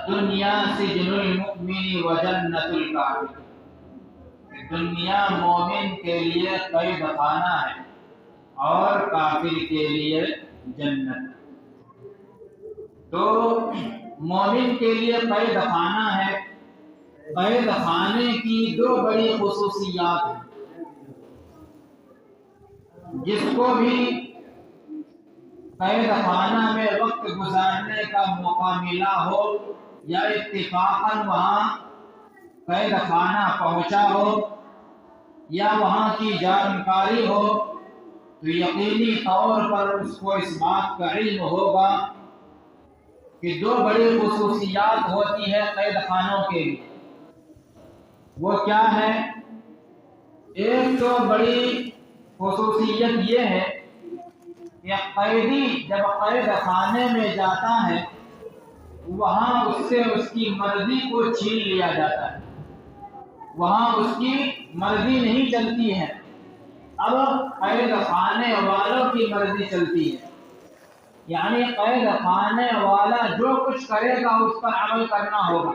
الدنیا سجن المؤمن و جنت الکافر، دنیا مومن کے لیے قید خانہ ہے اور کافر کے لیے جنت۔ تو مومن کے لیے قید خانہ ہے۔ قید خانے کی دو بڑی خصوصیات ہیں۔ جس کو بھی قید خانہ میں وقت گزارنے کا موقع ملا ہو یا اتفاقاً وہاں قید خانہ پہنچا ہو یا وہاں کی جانکاری ہو، تو یقینی طور پر اس کو اس بات کا علم ہوگا کہ دو بڑی خصوصیات ہوتی ہے قید خانوں کے لیے۔ وہ کیا ہے؟ ایک تو بڑی خصوصیت یہ ہے کہ قیدی جب قید خانے میں جاتا ہے وہاں اس سے اس کی مرضی کو چھین لیا جاتا ہے، وہاں اس کی مرضی نہیں چلتی ہے، اب قید خانے والوں کی مرضی چلتی ہے۔ یعنی قید خانے والا جو کچھ کرے گا اس پر عمل کرنا ہوگا۔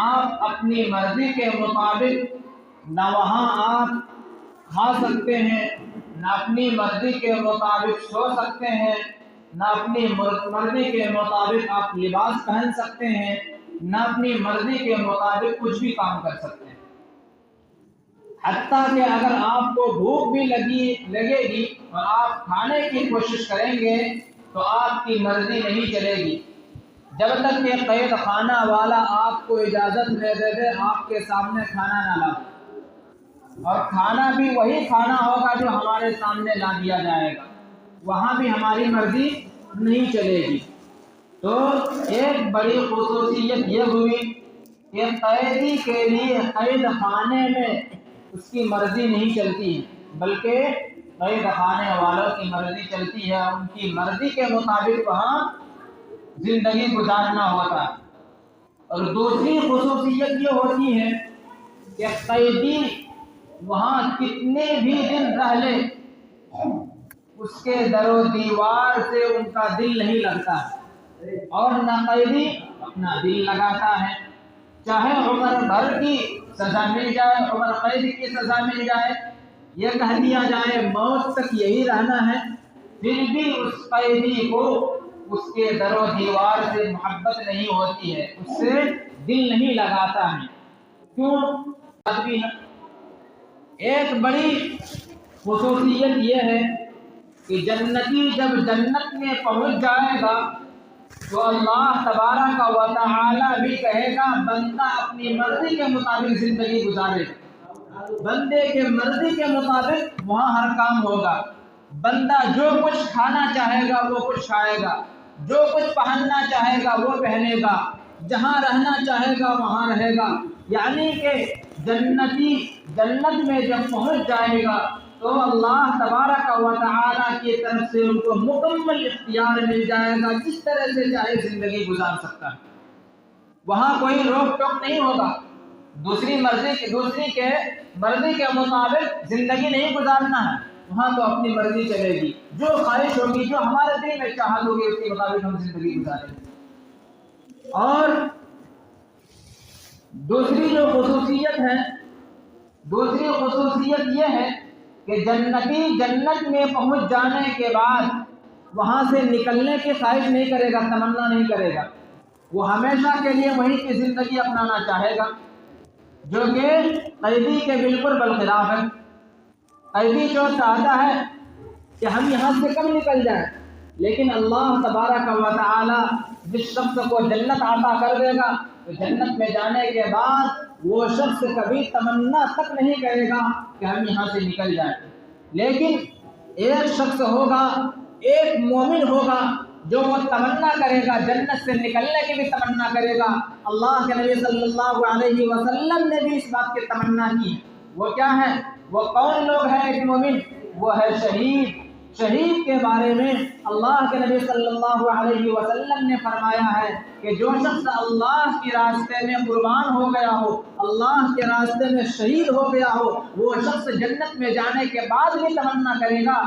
آپ اپنی مرضی کے مطابق نہ وہاں آپ کھا سکتے ہیں، نہ اپنی مرضی کے مطابق سو سکتے ہیں، نہ اپنی مرضی کے مطابق آپ لباس پہن سکتے ہیں، نہ اپنی مرضی کے مطابق کچھ بھی کام کر سکتے ہیں۔ حتیٰ کہ اگر آپ کو بھوک بھی لگے گی اور آپ کھانے کی کوشش کریں گے تو آپ کی مرضی نہیں چلے گی جب تک کہ قید خانہ والا آپ کو اجازت نہ دے دے آپ کے سامنے کھانا نہ لائے، اور کھانا بھی وہی کھانا ہوگا جو ہمارے سامنے لا دیا جائے گا، وہاں بھی ہماری مرضی نہیں چلے گی۔ تو ایک بڑی خصوصیت یہ ہوئی کہ قیدی کے لیے قید خانے میں اس کی مرضی نہیں چلتی ہے، بلکہ قید خانے والوں کی مرضی چلتی ہے، ان کی مرضی کے مطابق وہاں زندگی گزارنا ہوتا ہے۔ اور دوسری خصوصیت یہ ہوتی ہے کہ قیدی وہاں کتنے بھی دن رہ لے اس کے در و دیوار سے ان کا دل نہیں لگتا ہے، اور نہ قیدی اپنا دل لگاتا ہے۔ چاہے عمر بھر کی سزا مل جائے، عمر قید کی سزا مل جائے، یہ کہہ دیا جائے موت تک یہی رہنا ہے، پھر بھی اس قیدی کو اس کے در و دیوار سے محبت نہیں ہوتی ہے، اس سے دل نہیں لگاتا ہے۔ کیوں؟ بھی ہے۔ ایک بڑی خصوصیت یہ ہے کہ جنتی جب جنت میں پہنچ جائے گا تو اللہ تبارک و تعالی بھی کہے گا بندہ اپنی مرضی کے مطابق زندگی گزارے گا، بندے کے مرضی کے مطابق وہاں ہر کام ہوگا، بندہ جو کچھ کھانا چاہے گا وہ کچھ کھائے گا، جو کچھ پہننا چاہے گا وہ پہنے گا، جہاں رہنا چاہے گا وہاں رہے گا۔ یعنی کہ جنتی جنت میں جب پہنچ جائے گا تو اللہ تبارک و تعالی کی طرف سے ان کو مکمل اختیار مل جائے گا، جس طرح سے چاہے زندگی گزار سکتا ہے، وہاں کوئی روک ٹوک نہیں ہوگا، دوسری کے مرضی کے مطابق زندگی نہیں گزارنا ہے، وہاں تو اپنی مرضی چلے گی، جو خواہش ہوگی، جو ہمارے دل میں چاہت ہوگی اس کے مطابق ہم زندگی گزاریں گے۔ اور دوسری خصوصیت یہ ہے کہ جنتی جنت میں پہنچ جانے کے بعد وہاں سے نکلنے کی خواہش نہیں کرے گا، تمنا نہیں کرے گا، وہ ہمیشہ کے لیے وہیں کی زندگی اپنانا چاہے گا، جو کہ قیدی کے بالکل برخلاف ہے۔ قیدی جو چاہتا ہے کہ ہم یہاں سے کب نکل جائیں، لیکن اللہ تبارک و تعالی جس شخص کو جنت عطا کر دے گا تو جنت میں جانے کے بعد وہ شخص کبھی تمنا تک نہیں کرے گا کہ ہم یہاں سے نکل جائیں۔ لیکن ایک شخص ہوگا، ایک مومن ہوگا جو وہ تمنا کرے گا، جنت سے نکلنے کی بھی تمنا کرے گا۔ اللہ کے نبی صلی اللہ علیہ وسلم نے بھی اس بات کی تمنا کی۔ وہ کیا ہے؟ وہ کون لوگ ہیں ایک مومن؟ وہ ہے شہید۔ شہید کے بارے میں اللہ کے نبی صلی اللہ علیہ وسلم نے فرمایا ہے کہ جو شخص اللہ کے راستے میں قربان ہو گیا ہو، اللہ کے راستے میں شہید ہو گیا ہو، وہ شخص جنت میں جانے کے بعد بھی تمنا کرے گا